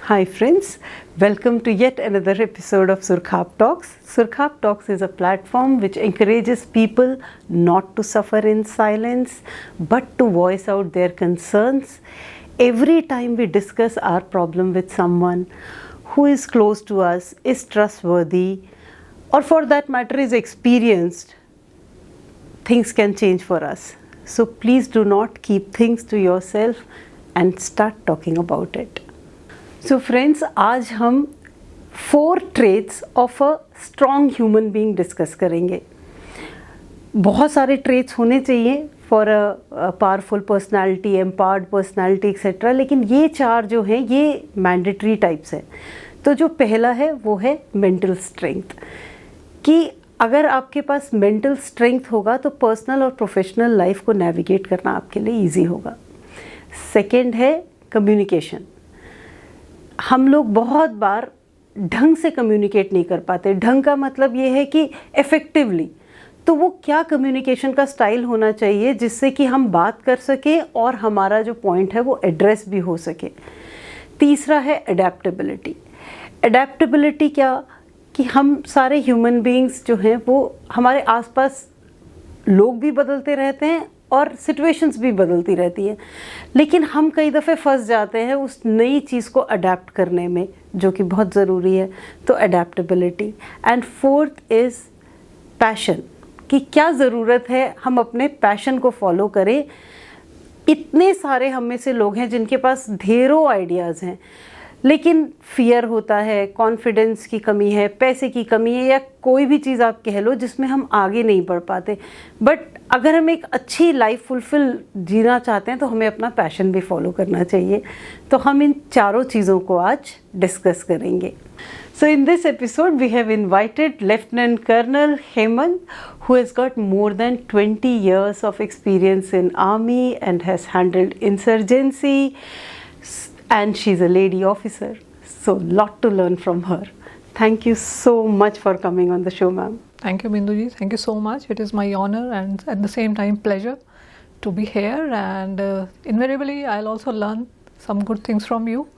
Hi friends, welcome to yet another episode of Surkhap Talks. Surkhap Talks is a platform which encourages people not to suffer in silence but to voice out their concerns. Every time we discuss our problem with someone who is close to us, is trustworthy, or for that matter is experienced, things can change for us. So please do not keep things to yourself and start talking about it. So friends, आज हम 4 traits of a strong human being discuss करेंगे. बहुत सारे traits होने चाहिए for a powerful personality, empowered personality etc. लेकिन ये 4 जो हैं ये mandatory types हैं. तो जो पहला है वो है mental strength. कि अगर आपके पास mental strength होगा तो personal और professional life को navigate करना आपके लिए easy होगा. Second है communication. हम लोग बहुत बार ढंग से कम्युनिकेट नहीं कर पाते. ढंग का मतलब ये है कि इफ़ेक्टिवली. तो वो क्या कम्युनिकेशन का स्टाइल होना चाहिए जिससे कि हम बात कर सकें और हमारा जो पॉइंट है वो एड्रेस भी हो सके. तीसरा है अडेप्टेबिलिटी. अडेप्टेबिलिटी क्या कि हम सारे ह्यूमन बीइंग्स जो हैं वो हमारे आसपास लोग भी बदलते रहते हैं और सिचुएशंस भी बदलती रहती हैं, लेकिन हम कई दफ़े फंस जाते हैं उस नई चीज़ को अडेप्ट करने में जो कि बहुत ज़रूरी है. तो adaptability. And fourth is passion. कि क्या ज़रूरत है हम अपने पैशन को फॉलो करें. इतने सारे हम में से लोग हैं जिनके पास ढेरों आइडियाज़ हैं लेकिन फियर होता है, कॉन्फिडेंस की कमी है, पैसे की कमी है या कोई भी चीज़ आप कह लो जिसमें हम आगे नहीं बढ़ पाते. बट अगर हम एक अच्छी लाइफ फुलफिल जीना चाहते हैं तो हमें अपना पैशन भी फॉलो करना चाहिए. तो हम इन चारों चीज़ों को आज डिस्कस करेंगे. So in this episode we have invited Lieutenant Colonel Hemant, who has got more than 20 years of experience in army and has handled insurgency, and she's a lady officer. So lot to learn from her. Thank you so much for coming on the show, ma'am. Thank you, Bindu ji. Thank you so much. It is my honor and at the same time pleasure to be here, and invariably I'll also learn some good things from you.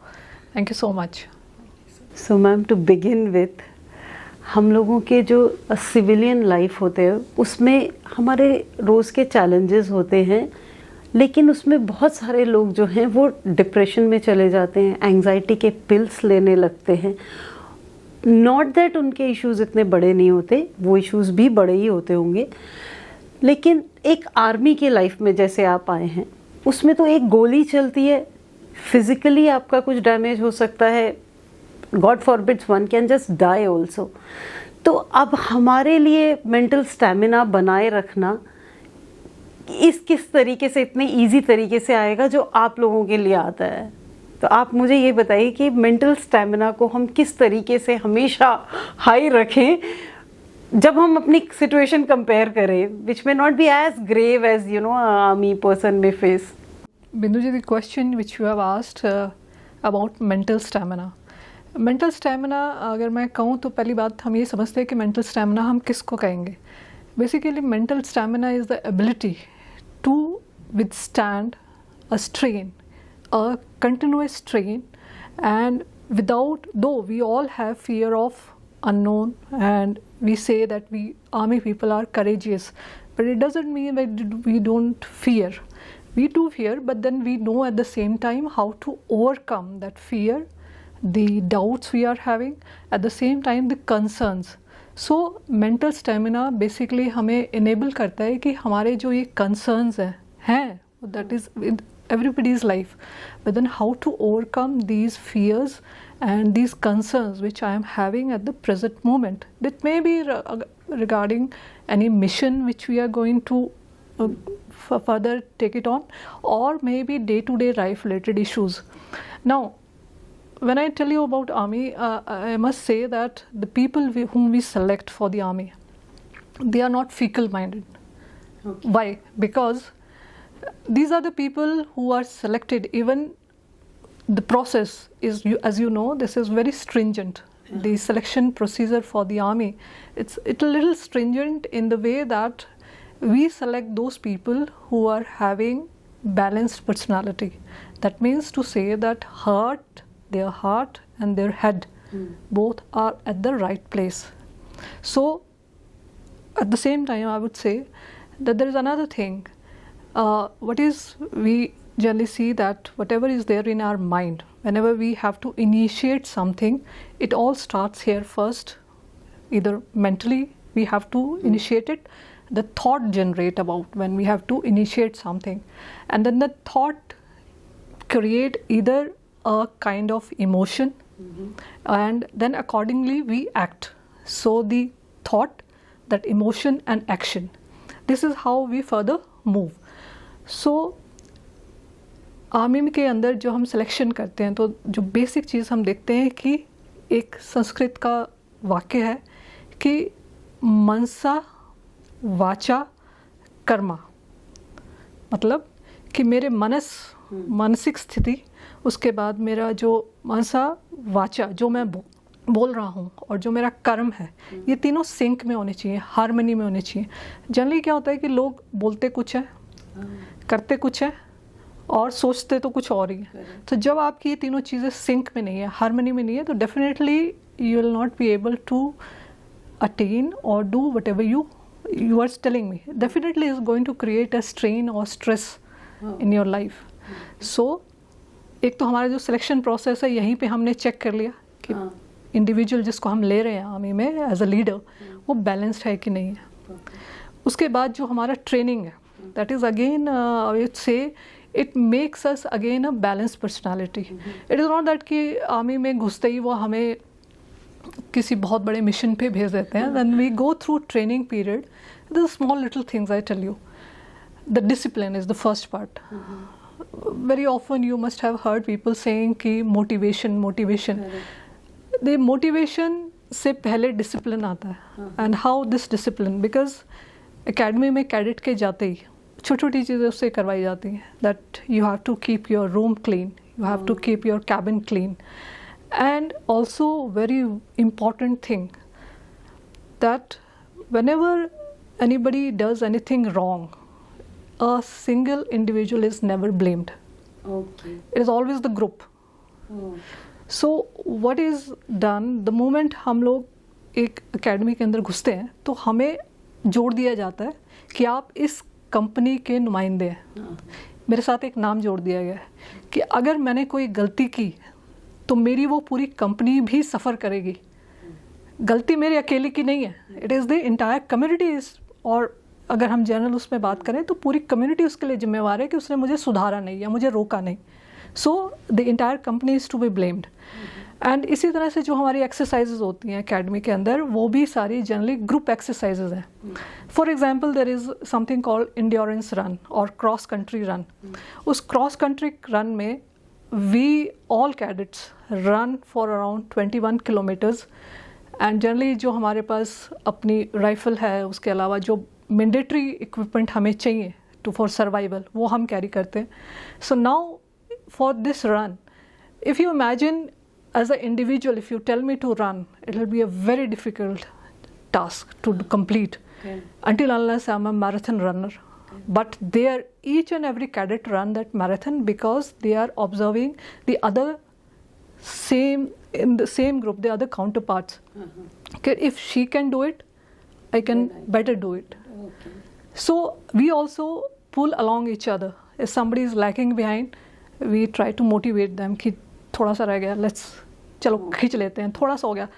Thank you so much. So ma'am, to begin with, हम लोगों के जो civilian life होते हैं उसमें हमारे रोज़ के challenges होते हैं, लेकिन उसमें बहुत सारे लोग जो हैं वो डिप्रेशन में चले जाते हैं, एंग्जाइटी के पिल्स लेने लगते हैं. नॉट दैट उनके इश्यूज़ इतने बड़े नहीं होते, वो इश्यूज़ भी बड़े ही होते होंगे, लेकिन एक आर्मी के लाइफ में जैसे आप आए हैं उसमें तो एक गोली चलती है, फिज़िकली आपका कुछ डैमेज हो सकता है, God forbids one can just die also. तो अब हमारे लिए मेंटल स्टैमिना बनाए रखना किस तरीके से इतने इजी तरीके से आएगा जो आप लोगों के लिए आता है. तो आप मुझे ये बताइए कि मेंटल स्टैमिना को हम किस तरीके से हमेशा हाई रखें जब हम अपनी सिचुएशन कंपेयर करें, which may not be as grave as army person may face. Bindu ji, the question which you have asked about mental stamina. Mental stamina अगर मैं कहूँ तो पहली बात हम ये समझते हैं कि मेंटल स्टैमिना हम किसको कहेंगे. Basically mental stamina is the ability to withstand a strain, a continuous strain, and without, though we all have fear of unknown and we say that we army people are courageous, but it doesn't mean that we don't fear. We do fear, but then we know at the same time how to overcome that fear, the doubts we are having, at the same time the concerns. So mental stamina basically हमें enable करता है कि हमारे जो ये concerns हैं that is in everybody's life, but then how to overcome these fears and these concerns which I am having at the present moment. That may be regarding any mission which we are going to further take it on, or maybe day-to-day life related issues. Now when I tell you about army, I must say that the people whom we select for the army, they are not fickle minded. Okay. Why? Because these are the people who are selected. Even the process is, as you know, this is very stringent. Yeah. The selection procedure for the army, it's a little stringent in the way that we select those people who are having balanced personality. That means to say that heart their heart and their head both are at the right place. So at the same time, I would say that there is another thing. We generally see that whatever is there in our mind, whenever we have to initiate something, it all starts here first. Either mentally we have to initiate it, the thought generate about when we have to initiate something, and then the thought create either a kind of emotion, and then accordingly we act. So the thought, that emotion and action, this is how we further move. So army के अंदर जो हम selection करते हैं, तो जो basic चीज़ हम देखते हैं कि एक संस्कृत का वाक्य है कि मनसा वाचा कर्मा, मतलब कि मेरे मानसिक स्थिति, उसके बाद मेरा जो मनसा वाचा, जो मैं बोल रहा हूँ, और जो मेरा कर्म है, ये तीनों सिंक में होने चाहिए, हार्मनी में होने चाहिए. जनरली क्या होता है कि लोग बोलते कुछ है, करते कुछ है और सोचते तो कुछ और ही है. तो जब आपकी ये तीनों चीज़ें सिंक में नहीं है, हार्मनी में नहीं है, तो definitely you will not be able to attain or do whatever you are telling me. Definitely is going to create a strain or stress in your life. So एक तो हमारा जो सिलेक्शन प्रोसेस है, यहीं पे हमने चेक कर लिया कि इंडिविजुअल जिसको हम ले रहे हैं आर्मी में एज अ लीडर, वो बैलेंस्ड है कि नहीं है. उसके बाद जो हमारा ट्रेनिंग है, that is again I would से it makes us again a balance personality. It is not that कि आर्मी में घुसते ही वो हमें किसी बहुत बड़े मिशन पे भेज देते हैं. When we go through training period, the small little things I tell you. The discipline is the first part. Very often you must have heard people saying कि motivation. The motivation से पहले discipline आता है. And how this discipline? Because academy में cadet के जाते ही छोटी-छोटी चीज़ें उससे करवाई जाती हैं. That you have to keep your room clean. You have to keep your cabin clean. And also very important thing, that whenever anybody does anything wrong, a single individual is never blamed. Okay. It is always the group. So what is done, the moment हम लोग एक academy के अंदर घुसते हैं, तो हमें जोड़ दिया जाता है कि आप इस कंपनी के नुमाइंदे हैं. मेरे साथ एक नाम जोड़ दिया गया है कि अगर मैंने कोई गलती की तो मेरी वो पूरी कंपनी भी सफ़र करेगी. गलती मेरी अकेले की नहीं है, it is the entire community. और अगर हम जनरल उसमें बात करें तो पूरी कम्युनिटी उसके लिए जिम्मेवार है कि उसने मुझे सुधारा नहीं या मुझे रोका नहीं. So the entire company is to be blamed. And इसी तरह से जो हमारी एक्सरसाइजेज होती हैं एकेडमी के अंदर, वो भी सारी जनरली ग्रुप एक्सरसाइजेज हैं. For example there is something called endurance run और क्रॉस कंट्री रन. उस क्रॉस कंट्री रन में we all cadets run for around 21 kilometers, and generally जो हमारे पास अपनी राइफल है, उसके अलावा जो मैंडेटरी इक्विपमेंट हमें चाहिए टू फॉर सर्वाइवल, वो हम कैरी करते हैं. So now for this run, if you imagine as a individual, if you tell me to run, it will be a very difficult task to complete until unless I'm a marathon runner. But there, each and every cadet run that marathon because they are observing the other in the same group, the other counterparts. Okay, if she can do it, I can better do it. Okay. So we also pull along each other. If somebody is lagging behind, we try to motivate them कि थोड़ा सा रह गया, let's चलो खींच लेते हैं, थोड़ा सा हो गया.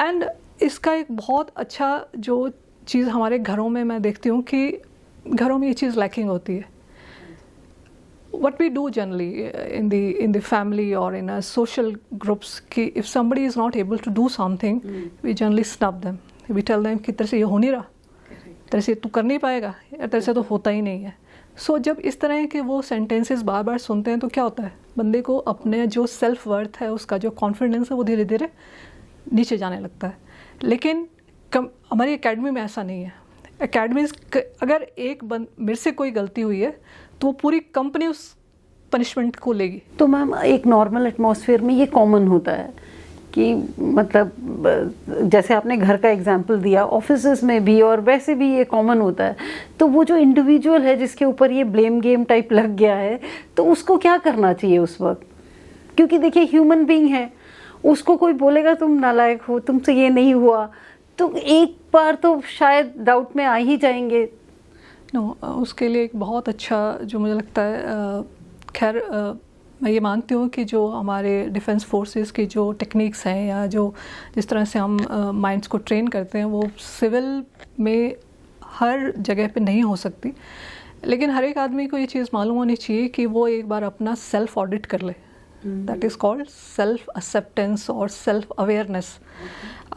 And इसका एक बहुत अच्छा जो चीज़ हमारे घरों में मैं देखती हूँ कि घरों में ये चीज़ लैकिंग होती है. What we do generally in the family or in a social groups, कि if somebody is not able to do something, we generally snub them. We tell them कि तेरे से ये हो नहीं रहा, तेरे से तू कर नहीं पाएगा, या तेरे से तो होता ही नहीं है. So जब इस तरह के वो सेंटेंसेस बार बार सुनते हैं तो क्या होता है, बंदे को अपने जो सेल्फ वर्थ है, उसका जो कॉन्फिडेंस है, वो धीरे धीरे नीचे जाने लगता है. लेकिन हमारी एकेडमी में ऐसा नहीं है. एकेडमी अगर मेरे से कोई गलती हुई है तो वो पूरी कंपनी उस पनिशमेंट को लेगी. तो मैम एक नॉर्मल एटमॉस्फेयर में ये कॉमन होता है कि मतलब जैसे आपने घर का एग्जांपल दिया, ऑफिसेज में भी और वैसे भी ये कॉमन होता है. तो वो जो इंडिविजुअल है जिसके ऊपर ये ब्लेम गेम टाइप लग गया है, तो उसको क्या करना चाहिए उस वक्त? क्योंकि देखिए ह्यूमन बीइंग है, उसको कोई बोलेगा तुम नालायक हो, तुमसे ये नहीं हुआ, तो एक बार तो शायद डाउट में आ ही जाएंगे। उसके लिए एक बहुत अच्छा जो मुझे लगता है, खैर मैं ये मानती हूँ कि जो हमारे डिफेंस फोर्सेस की जो टेक्निक्स हैं या जो जिस तरह से हम माइंड्स को ट्रेन करते हैं वो सिविल में हर जगह पे नहीं हो सकती, लेकिन हर एक आदमी को ये चीज़ मालूम होनी चाहिए कि वो एक बार अपना सेल्फ ऑडिट कर ले। That is called self acceptance और सेल्फ अवेयरनेस।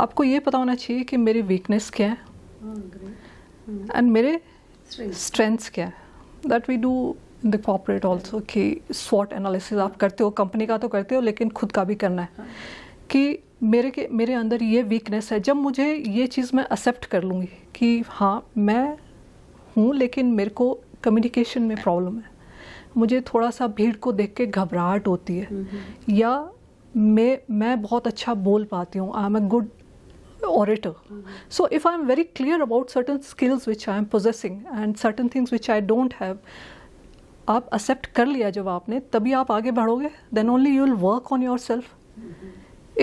आपको ये पता होना चाहिए कि मेरी वीकनेस क्या है एंड मेरे स्ट्रेंथ्स क्या है। That we do in the corporate also कि स्वॉट एनालिसिस आप करते हो, कंपनी का तो करते हो लेकिन खुद का भी करना है कि मेरे अंदर ये वीकनेस है। जब मुझे ये चीज़ मैं एक्सेप्ट कर लूँगी कि हाँ मैं हूँ, लेकिन मेरे को कम्युनिकेशन में प्रॉब्लम है, मुझे थोड़ा सा भीड़ को देख के घबराहट होती है, या मैं बहुत अच्छा बोल पाती हूँ, I am a good orator. So if I'm very clear about certain skills which I am possessing and certain things which I don't have, आप accept कर लिया जब आपने, तभी आप आगे बढ़ोगे, then only you will work on yourself.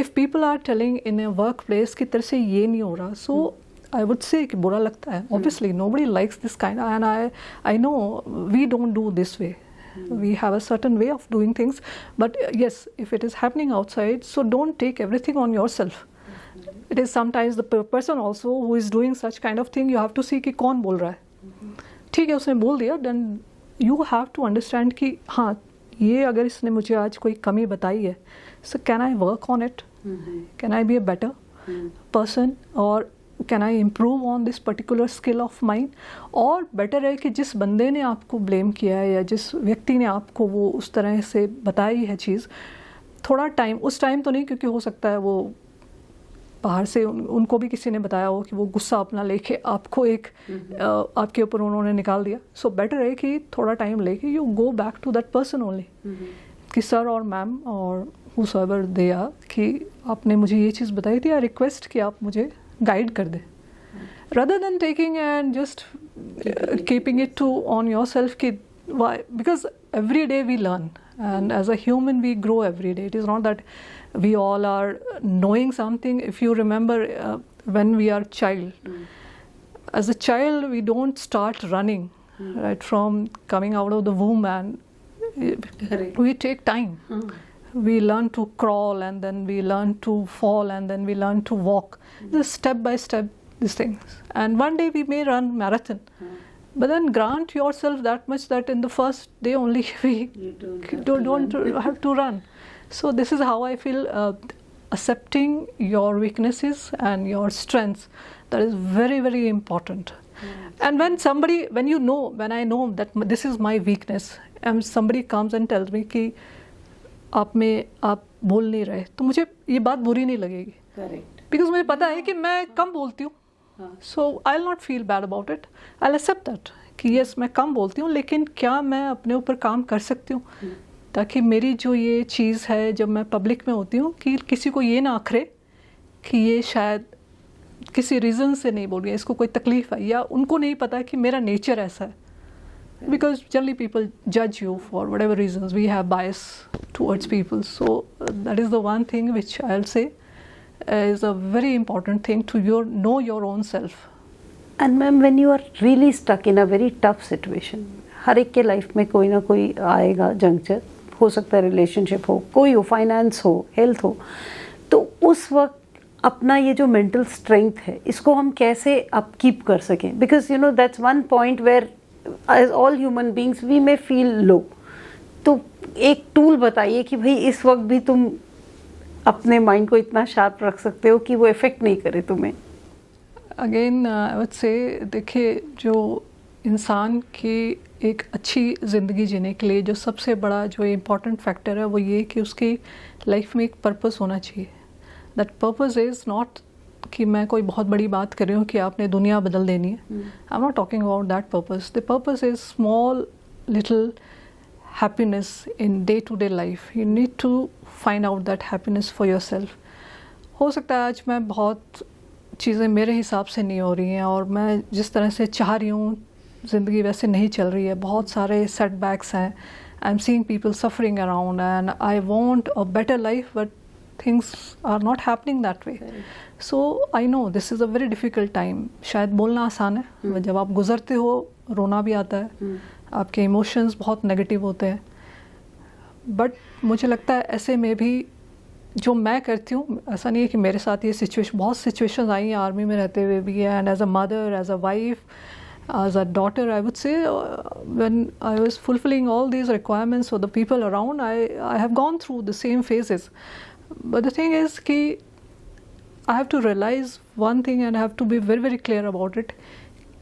If people are telling in a workplace कि तेरे से ये नहीं हो रहा, so I would say कि बुरा लगता है. Obviously nobody likes this kind, and I know we don't do this way. We have a certain way of doing things, but yes, if it is happening outside, so don't take everything on yourself. It is sometimes the person also who is doing such kind of thing, you have to see कि कौन बोल रहा है. ठीक है, उसने बोल दिया, then you have to understand कि हाँ ये अगर इसने मुझे आज कोई कमी बताई है, so can I work on it? Can I be a better person, or can I improve on this particular skill of mine? और better है कि जिस बंदे ने आपको blame किया है या जिस व्यक्ति ने आपको वो उस तरह से बताई है चीज़, थोड़ा टाइम, उस टाइम तो नहीं, क्योंकि हो सकता है वो बाहर से उनको भी किसी ने बताया हो कि वो गुस्सा अपना लेके आपको एक आपके ऊपर उन्होंने निकाल दिया. सो बेटर है कि थोड़ा टाइम लेके you go back to that person only कि सर और मैम और हूसएवर दे आर कि आपने मुझे ये चीज़ बताई थी, आई रिक्वेस्ट कि आप मुझे गाइड कर दें, rather than taking and just keeping it to on yourself कि why, because every day we learn and as a human we grow every day. It is not that we all are knowing something. If you remember when we are child, as a child we don't start running right from coming out of the womb, and we take time. We learn to crawl, and then we learn to fall, and then we learn to walk, just step by step these things, and one day we may run marathon. But then grant yourself that much that in the first day only we don't have to run. So this is how I feel, accepting your weaknesses and your strengths, that is very, very important. And when I know that this is my weakness, and somebody comes and tells me कि आप बोल नहीं रहे, तो मुझे ये बात बुरी नहीं लगेगी. Correct. Because मुझे पता है कि मैं कम बोलती हूँ. So I'll not feel bad about it. I'll accept that कि yes मैं कम बोलती हूँ, लेकिन क्या मैं अपने ऊपर काम कर सकती हूँ ताकि मेरी जो ये चीज़ है जब मैं पब्लिक में होती हूँ कि किसी को ये ना आखरे कि ये शायद किसी रीज़न से नहीं बोल रही है, इसको कोई तकलीफ़ है, या उनको नहीं पता कि मेरा नेचर ऐसा है. Because generally people judge you for whatever reasons. We have bias towards people. So that is the one thing which I'll say is a very important thing to know your own self. And ma'am, when you are really stuck in a very tough situation, हर एक के life में कोई ना कोई आएगा juncture, हो सकता है रिलेशनशिप हो, कोई हो, फाइनेंस हो, हेल्थ हो, तो उस वक्त अपना ये जो मेंटल स्ट्रेंथ है इसको हम कैसे अपकीप कर सकें? Because you know that's one point where as all human beings we may feel low. तो एक टूल बताइए कि भाई इस वक्त भी तुम अपने माइंड को इतना शार्प रख सकते हो कि वो इफेक्ट नहीं करे तुम्हें. अगेन आई वुड से देखिए, जो इंसान की एक अच्छी ज़िंदगी जीने के लिए जो सबसे बड़ा जो इम्पॉर्टेंट फैक्टर है वो ये कि उसकी लाइफ में एक पर्पस होना चाहिए. दैट पर्पस इज़ नॉट कि मैं कोई बहुत बड़ी बात कर रही हूँ कि आपने दुनिया बदल देनी है. I am not talking about that purpose. The purpose is small little happiness in day to day life. You need to find out that happiness for yourself. हो सकता है आज मैं बहुत चीज़ें मेरे हिसाब से नहीं हो रही हैं और मैं जिस तरह से चाह रही हूँ ज़िंदगी वैसे नहीं चल रही है, बहुत सारे सेटबैक्स हैं I'm seeing people suffering around, and I want a better life, but things are not happening that way. So I know this is a very difficult time. शायद बोलना आसान है, जब आप गुजरते हो रोना भी आता है, आपके इमोशंस बहुत नेगेटिव होते हैं, बट मुझे लगता है ऐसे में भी जो मैं करती हूँ, ऐसा नहीं है कि मेरे साथ ये सिचुएशन, बहुत सिचुएशंस आई हैं आर्मी में रहते हुए भी, and as a mother, as a wife, as a daughter, I would say, when I was fulfilling all these requirements for the people around, I have gone through the same phases. But the thing is कि I have to realize one thing and I have to be very very clear about it,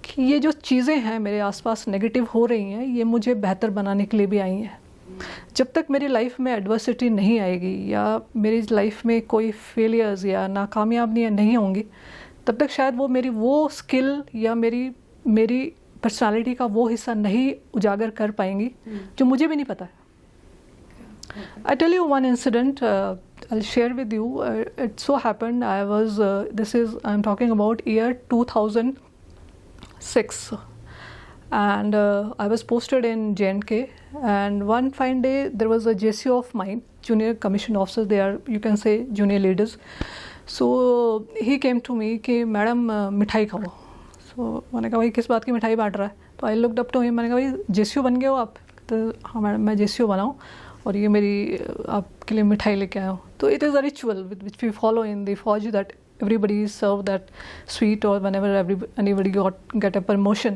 कि ये जो चीज़ें हैं मेरे आसपास negative हो रही हैं, ये मुझे बेहतर बनाने के लिए भी आई हैं. जब तक मेरी लाइफ में एडवर्सिटी नहीं आएगी या मेरी लाइफ में कोई फेलियर्स या नाकामयाबियाँ नहीं होंगी, तब तक शायद वो मेरी वो स्किल या मेरी पर्सनालिटी का वो हिस्सा नहीं उजागर कर पाएंगी जो मुझे भी नहीं पता है. I tell you one incident, I'll share with you. It so happened I was, I'm talking about year 2006, and I was posted in J&K, and one fine day there was a JCO of mine, junior commission officers, they are, you can say, junior leaders. So he came to me कि madam मिठाई खाओ. तो मैंने कहा भाई किस बात की मिठाई बांट रहा है. तो I looked up to him, मैंने कहा भाई जेसीओ बन गए हो आप? तो हाँ मैडम मैं जेसीओ बना हूँ और ये मेरी आपके लिए मिठाई लेके आया हूँ. तो it is a ritual which we follow in the फौज that everybody is served that sweet or whenever anybody get a promotion.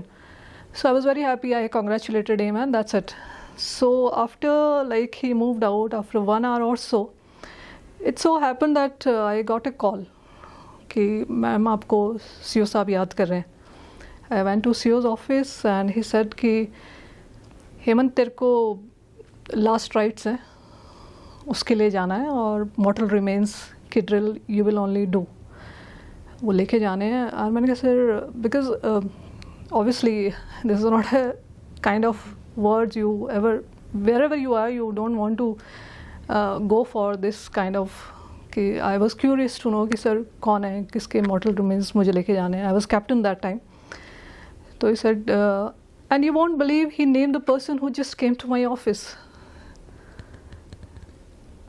So I was very happy. I congratulated him and that's it. So after like he moved out after 1 hour or so, it so happened that I got a call कि ma'am आपको CO साहब याद कर रहे हैं. I went to CEO's office and he said कि हेमंत तेरे को लास्ट राइट्स हैं, उसके लिए जाना है और मॉर्टल रिमेन्स की drill you will only do, वो लेके जाने हैं. और मैंने कहा sir because obviously this is not a kind of words you ever where ever you are you don't want to go for this kind of कि I was curious to know कि sir कौन है, किसके mortal remains मुझे लेके जाने हैं. I was captain that time. So he said, and you won't believe he named the person who just came to my office.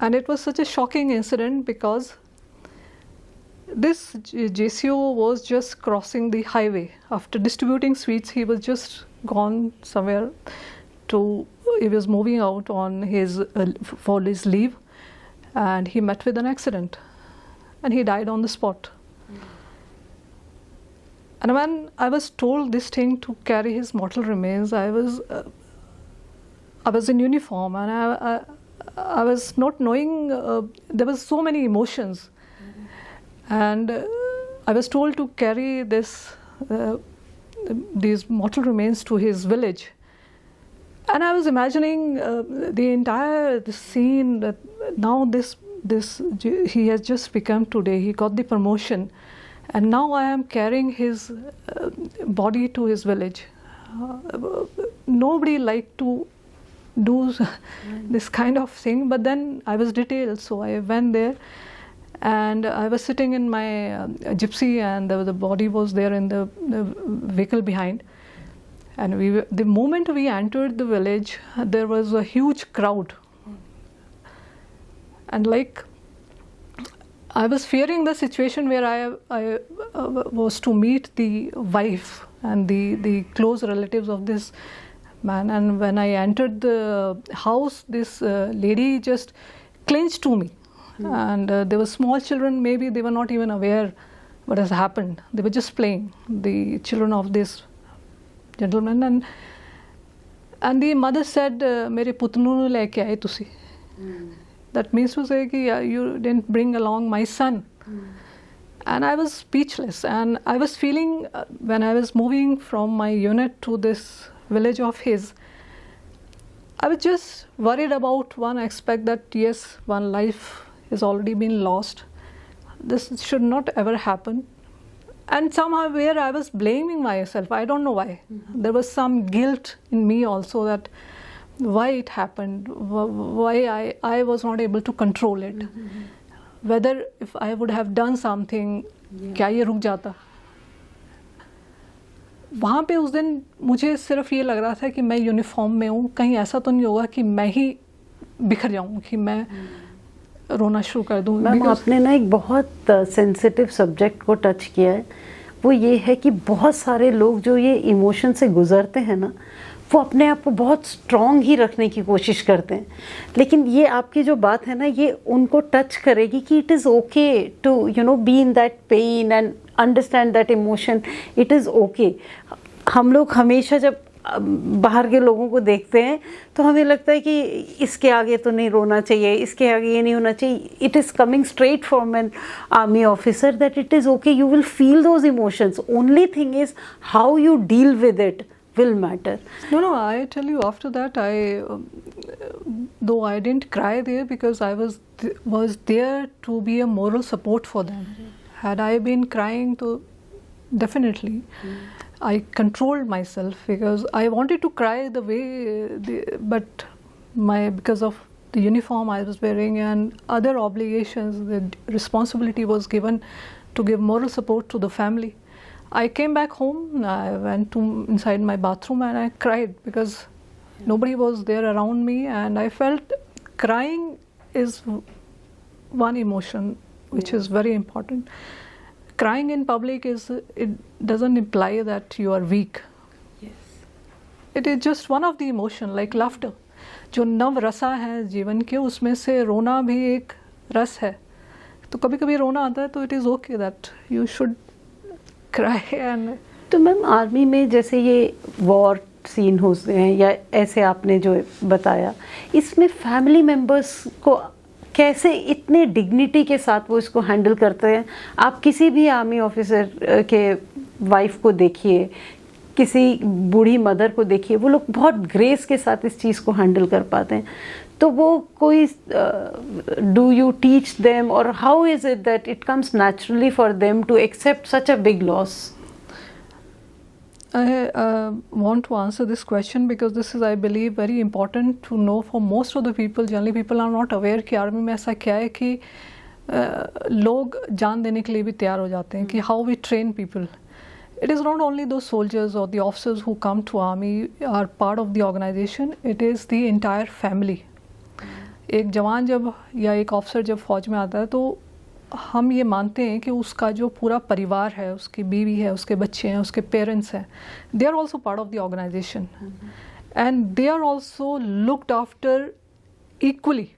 And it was such a shocking incident because this JCO was just crossing the highway. After distributing sweets, he was just gone somewhere he was moving out on for his leave, and he met with an accident and he died on the spot. And when I was told this thing to carry his mortal remains, I was in uniform and I was not knowing, there was so many emotions. And I was told to carry these mortal remains to his village. And I was imagining the entire scene that now he has just become today, he got the promotion. And now I am carrying his body to his village. Nobody liked to do this kind of thing, but then I was detailed, so I went there, and I was sitting in my gypsy, and the body was there in the vehicle behind. And the moment we entered the village, there was a huge crowd, and like. I was fearing the situation where I was to meet the wife and the close relatives of this man. And when I entered the house, this lady just clinged to me. And there were small children, maybe they were not even aware what has happened. They were just playing, the children of this gentleman. And the mother said, "Mere putnu nu leke aaye tusi." That means to say कि you didn't bring along my son. And I was speechless, and I was feeling when I was moving from my unit to this village of his, I was just worried about one aspect, that yes, one life has already been lost. This should not ever happen. And somehow where I was blaming myself, I don't know why. There was some guilt in me also that why it happened, why I was not able to control it. Whether if I would have done something, क्या ये रुक जाता. वहाँ पे उस दिन मुझे सिर्फ ये लग रहा था कि मैं यूनिफॉर्म में हूँ, कहीं ऐसा तो नहीं होगा कि मैं ही बिखर जाऊँ, कि मैं रोना शुरू कर दूँ। मैम आपने ना एक बहुत सेंसिटिव सब्जेक्ट को टच किया है, वो ये है कि बहुत सारे लोग जो ये इमोशन से गुजरते हैं ना, वो अपने आप को बहुत स्ट्रॉन्ग ही रखने की कोशिश करते हैं, लेकिन ये आपकी जो बात है ना, ये उनको टच करेगी कि it is okay to you know be in that pain and understand that emotion, it is okay. हम लोग हमेशा जब बाहर के लोगों को देखते हैं तो हमें लगता है कि इसके आगे तो नहीं रोना चाहिए, इसके आगे ये नहीं होना चाहिए। It is coming straight from an army officer that it is okay, you will feel those emotions, only thing is how you deal with it will matter. No, I tell you, after that, though I didn't cry there because I was there to be a moral support for them. Had I been crying, to definitely, I controlled myself because I wanted to cry the way, but because of the uniform I was wearing and other obligations, the responsibility was given to give moral support to the family. I came back home, I went inside my bathroom and I cried because nobody was there around me, and I felt crying is one emotion which is very important. Crying in public it doesn't imply that you are weak. Yes. It is just one of the emotion like laughter. जो नव रसा है जीवन के, उसमें से रोना भी एक रस है। तो कभी कभी रोना आता है तो it is okay that you should cry and तो मैम आर्मी में जैसे ये वॉर सीन होते हैं या ऐसे आपने जो बताया, इसमें फैमिली मेम्बर्स को कैसे इतने डिग्निटी के साथ वो इसको हैंडल करते हैं? आप किसी भी आर्मी ऑफिसर के वाइफ को देखिए, किसी बूढ़ी मदर को देखिए, वो लोग बहुत ग्रेस के साथ इस चीज़ को हैंडल कर पाते हैं। तो वो कोई डू यू टीच देम और how is it that it comes naturally for them to accept such a big loss? I want to answer this question because this is, I believe, very important to know for most of the people. Generally, people are not aware कि army में ऐसा क्या है कि लोग जान देने के लिए भी तैयार हो जाते हैं, कि how we train people. It is not only those soldiers or the officers who come to army are part of the organization. It is the entire family. एक जवान जब या एक ऑफिसर जब फौज में आता है तो हम ये मानते हैं कि उसका जो पूरा परिवार है, उसकी बीवी है, उसके बच्चे हैं, उसके पेरेंट्स हैं, they are also part of the organisation and they are also looked after equally.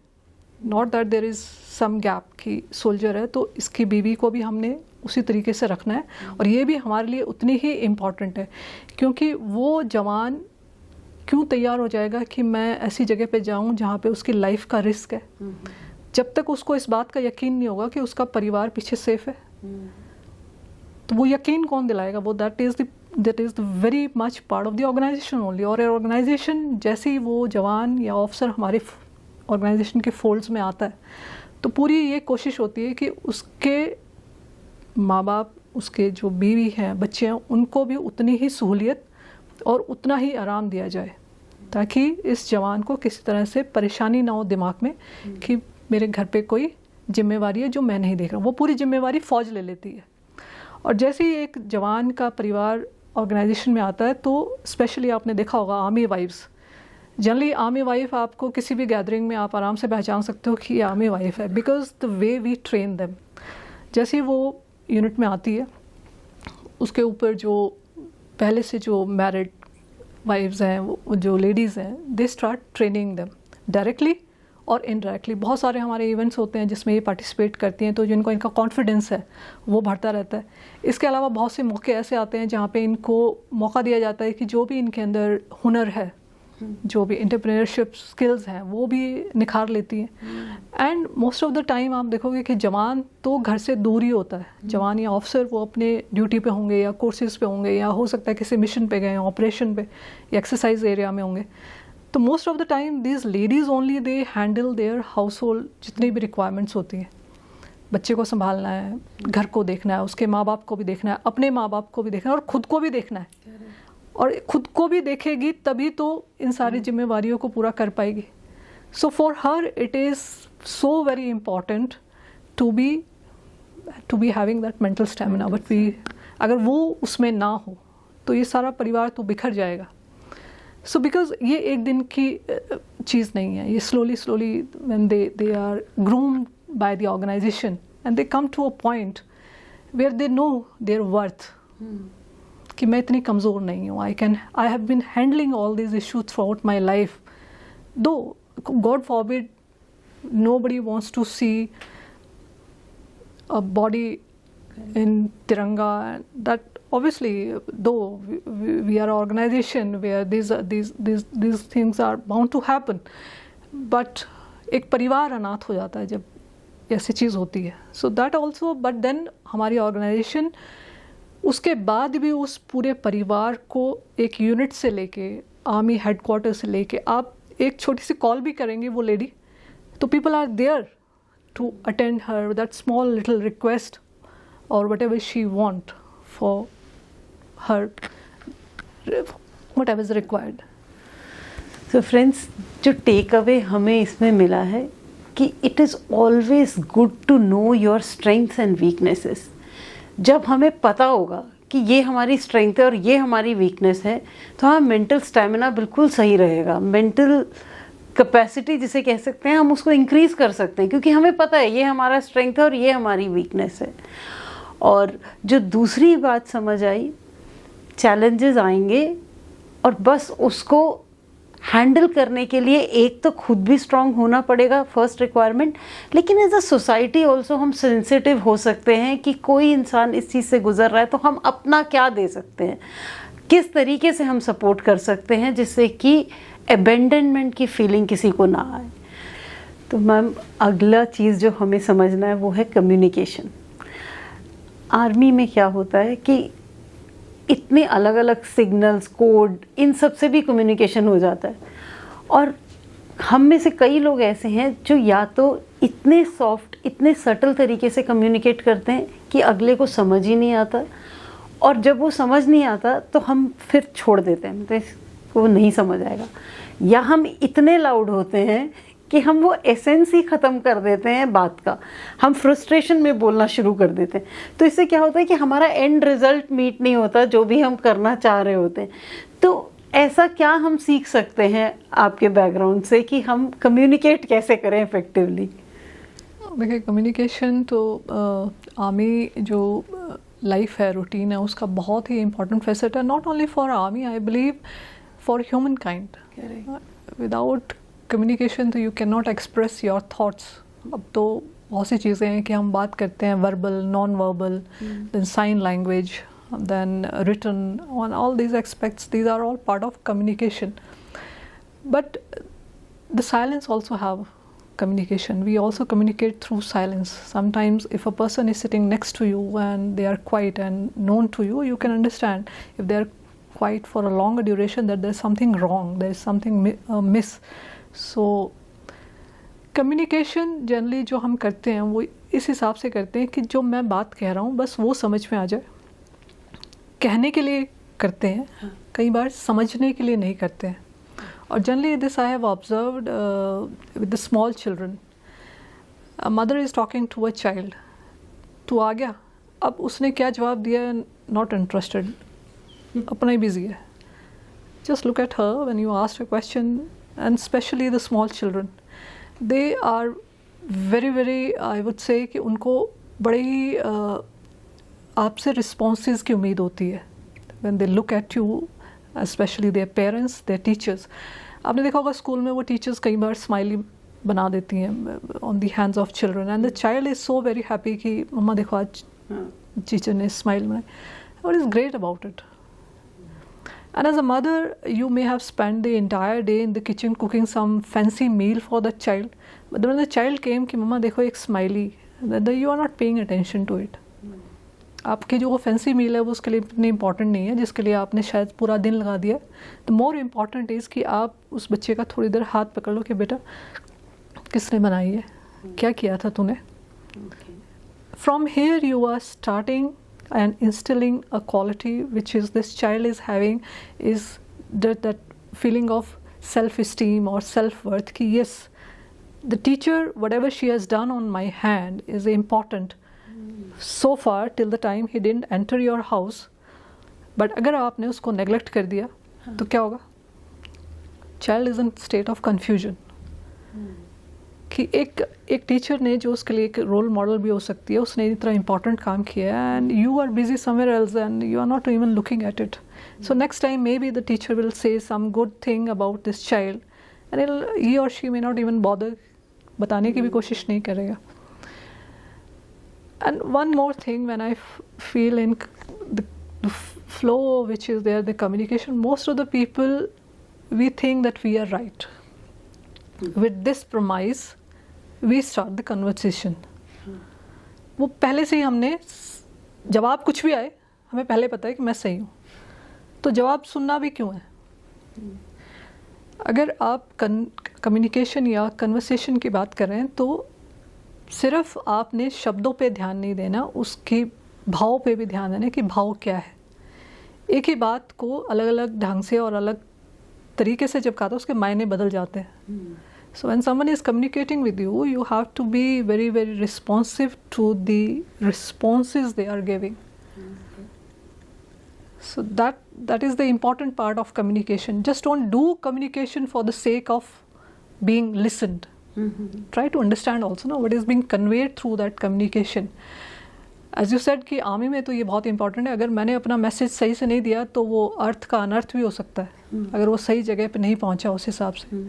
Not that there is some gap कि सोल्जर है तो इसकी बीवी को भी हमने उसी तरीके से रखना है, और ये भी हमारे लिए उतनी ही इम्पॉर्टेंट है, क्योंकि वो जवान क्यों तैयार हो जाएगा कि मैं ऐसी जगह पे जाऊं जहाँ पे उसकी लाइफ का रिस्क है, जब तक उसको इस बात का यकीन नहीं होगा कि उसका परिवार पीछे सेफ है. तो वो यकीन कौन दिलाएगा? वो that is the very much part of the organisation only. और ऑर्गेनाइजेशन जैसे ही वो जवान या ऑफिसर हमारे ऑर्गेनाइजेशन के फोल्ड्स में आता है तो पूरी ये कोशिश होती है कि उसके माँ बाप, उसके जो बीवी हैं, बच्चे हैं, उनको भी उतनी ही सहूलियत और उतना ही आराम दिया जाए, ताकि इस जवान को किसी तरह से परेशानी ना हो दिमाग में कि मेरे घर पे कोई जिम्मेवारी है जो मैं नहीं देख रहा हूँ. वो पूरी जिम्मेवारी फ़ौज ले लेती है. और जैसे ही एक जवान का परिवार ऑर्गेनाइजेशन में आता है तो स्पेशली आपने देखा होगा army wives, generally army wife आपको किसी भी गैदरिंग में आप आराम से पहचान सकते हो कि ये आर्मी वाइफ है, because the way we train them. जैसे ही वो यूनिट में आती है, उसके ऊपर जो पहले से जो मैरिड वाइफ्स हैं, वो जो लेडीज़ हैं, they start training them directly और इनडायरेक्टली. बहुत सारे हमारे इवेंट्स होते हैं जिसमें ये पार्टिसिपेट करती हैं, तो जिनको इनका कॉन्फिडेंस है वो बढ़ता रहता है. इसके अलावा बहुत से मौके ऐसे आते हैं जहाँ पे इनको मौका दिया जाता है कि जो भी इनके अंदर हुनर है, जो भी एंटरप्रेन्योरशिप स्किल्स हैं, वो भी निखार लेती हैं. And most of the time आप देखोगे कि जवान तो घर से दूर ही होता है. जवान या ऑफिसर वो अपने ड्यूटी पे होंगे या कोर्सेज पे होंगे या हो सकता है किसी मिशन पे गए, ऑपरेशन पे या एक्सरसाइज एरिया में होंगे. तो most of the time these ladies only they handle their house hold, जितनी भी रिक्वायरमेंट्स होती हैं. बच्चे को संभालना है, घर को देखना है, उसके माँ बाप को भी देखना है, अपने माँ बाप को भी देखना है और ख़ुद को भी देखना है. और खुद को भी देखेगी तभी तो इन सारी जिम्मेवारियों को पूरा कर पाएगी. So for her it is so very important to be having that mental stamina. But we अगर वो उसमें ना हो तो ये सारा परिवार तो बिखर जाएगा. So because ये एक दिन की चीज़ नहीं है, ये slowly when they are groomed by the organization and they come to a point where they know their worth. कि मैं इतनी कमज़ोर नहीं हूँ. I have been handling all these issues throughout my life. Though God forbid nobody wants to see a body in Tiranga, that obviously though we are an organization where these things are bound to happen, but एक परिवार अनाथ हो जाता है जब ऐसी चीज़ होती है. So that also, but then हमारी organization उसके बाद भी उस पूरे परिवार को एक यूनिट से लेके, आर्मी हेडक्वार्टर से लेके, आप एक छोटी सी कॉल भी करेंगे वो लेडी, तो people are there to attend her that small little request और whatever she want for her whatever is required. So friends, जो टेक अवे हमें इसमें मिला है कि it is always good to know your strengths and weaknesses. जब हमें पता होगा कि ये हमारी स्ट्रेंथ है और ये हमारी वीकनेस है, तो हमारा मेंटल स्टैमिना बिल्कुल सही रहेगा. मेंटल कैपेसिटी जिसे कह सकते हैं, हम उसको इंक्रीज़ कर सकते हैं क्योंकि हमें पता है ये हमारा स्ट्रेंथ है और ये हमारी वीकनेस है. और जो दूसरी बात समझ आई, चैलेंजेस आएंगे और बस उसको हैंडल करने के लिए एक तो खुद भी स्ट्रांग होना पड़ेगा, फर्स्ट रिक्वायरमेंट, लेकिन एज अ सोसाइटी ऑल्सो हम सेंसिटिव हो सकते हैं कि कोई इंसान इस चीज़ से गुजर रहा है तो हम अपना क्या दे सकते हैं, किस तरीके से हम सपोर्ट कर सकते हैं जिससे कि अबेंडनमेंट की फीलिंग किसी को ना आए. तो मैम, अगला चीज़ जो हमें समझना है वो है कम्युनिकेशन. आर्मी में क्या होता है कि इतने अलग अलग सिग्नल्स, कोड, इन सब से भी कम्युनिकेशन हो जाता है. और हम में से कई लोग ऐसे हैं जो या तो इतने सॉफ्ट, इतने सटल तरीके से कम्युनिकेट करते हैं कि अगले को समझ ही नहीं आता, और जब वो समझ नहीं आता तो हम फिर छोड़ देते हैं, तो इसको नहीं समझ आएगा. या हम इतने लाउड होते हैं कि हम वो एसेंस ही ख़त्म कर देते हैं बात का, हम फ्रस्ट्रेशन में बोलना शुरू कर देते हैं. तो इससे क्या होता है कि हमारा एंड रिज़ल्ट मीट नहीं होता जो भी हम करना चाह रहे होते हैं. तो ऐसा क्या हम सीख सकते हैं आपके बैकग्राउंड से कि हम कम्युनिकेट कैसे करें इफ़ेक्टिवली? देखिए, कम्युनिकेशन तो आर्मी जो लाइफ है, रूटीन है, उसका बहुत ही इम्पोर्टेंट फैसेट है. Not only for army, I believe for humankind. Without communication तो you can not express your thoughts. अब तो बहुत सी चीज़ें हैं कि हम बात करते हैं, verbal, non verbal, then sign language, then written, on all these aspects, these are all part of communication. But the silence also have communication. We also communicate through silence. Sometimes if a person is sitting next to you and they are quiet and known to you, you can understand if they are quiet for a longer duration that there is something wrong, there is something miss. So communication generally जो हम करते हैं वो इस हिसाब से करते हैं कि जो मैं बात कह रहा हूँ बस वो समझ में आ जाए. कहने के लिए करते हैं, कई बार समझने के लिए नहीं करते हैं. और generally this I have observed with the small children. A mother is talking to a child, तू आ गया, अब उसने क्या जवाब दिया, नॉट इंटरेस्टेड, अपना ही बिजी है. Just look at her when you ask a question, and specially the small children, they are very I would say कि उनको बड़े ही आपसे रिस्पॉन्सेज की उम्मीद होती है. When they look at you, specially their parents, there teachers. आपने देखा होगा स्कूल में वो टीचर्स कई बार स्माइली बना देती हैं on the hands of children, and the child is so very happy कि मम्मा देखो आज टीचर ने स्माइल बनाई. What is great about it? And as a mother, you may have spent the entire day in the kitchen cooking some fancy meal for the child. But when the child came कि मम्मा देखो एक smiley, then you are not paying attention to it. आपकी जो वो fancy मील है वो उसके लिए इतनी इंपॉर्टेंट नहीं है जिसके लिए आपने शायद पूरा दिन लगा दिया. द मोर इम्पॉर्टेंट इज़ कि आप उस बच्चे का थोड़ी देर हाथ पकड़ लो कि बेटा किसने बनाई है, क्या किया था तूने. From here you are starting and instilling a quality which is this child is having, is that feeling of self-esteem or self-worth ki yes, the teacher, whatever she has done on my hand is important. So far till the time he didn't enter your house, but अगर आपने उसको neglect कर दिया तो क्या होगा? Child is in state of confusion कि एक टीचर ने जो उसके लिए एक रोल मॉडल भी हो सकती है, उसने इतना इंपॉर्टेंट काम किया है and you are busy somewhere else and you are not even looking at it. So next time maybe the teacher will say some good thing about this child and he or she may not even bother बताने की भी कोशिश नहीं करेगा. And one more thing, when I feel in the flow which is there, the communication, most of the people we think that we are right. With this premise we start the conversation. वो पहले से ही हमने जवाब कुछ भी आए हमें पहले पता है कि मैं सही हूँ, तो जवाब सुनना भी क्यों है? अगर आप कम्युनिकेशन या कन्वर्सेशन की बात करें तो सिर्फ आपने शब्दों पे ध्यान नहीं देना, उसके भाव पे भी ध्यान देना कि भाव क्या है. एक ही बात को अलग अलग ढंग से और अलग तरीके से जब कहा था उसके मायने बदल जाते हैं. So when someone is communicating with you, you have to be very, very responsive to the responses they are giving. So that is the important part of communication. Just don't do communication for the sake of being listened. Try to understand also what is being conveyed through that communication. As you said कि army में तो ये बहुत important है. अगर मैंने अपना message सही से नहीं दिया तो वो अर्थ का अनर्थ भी हो सकता है अगर वो सही जगह पे नहीं पहुंचा उस हिसाब से.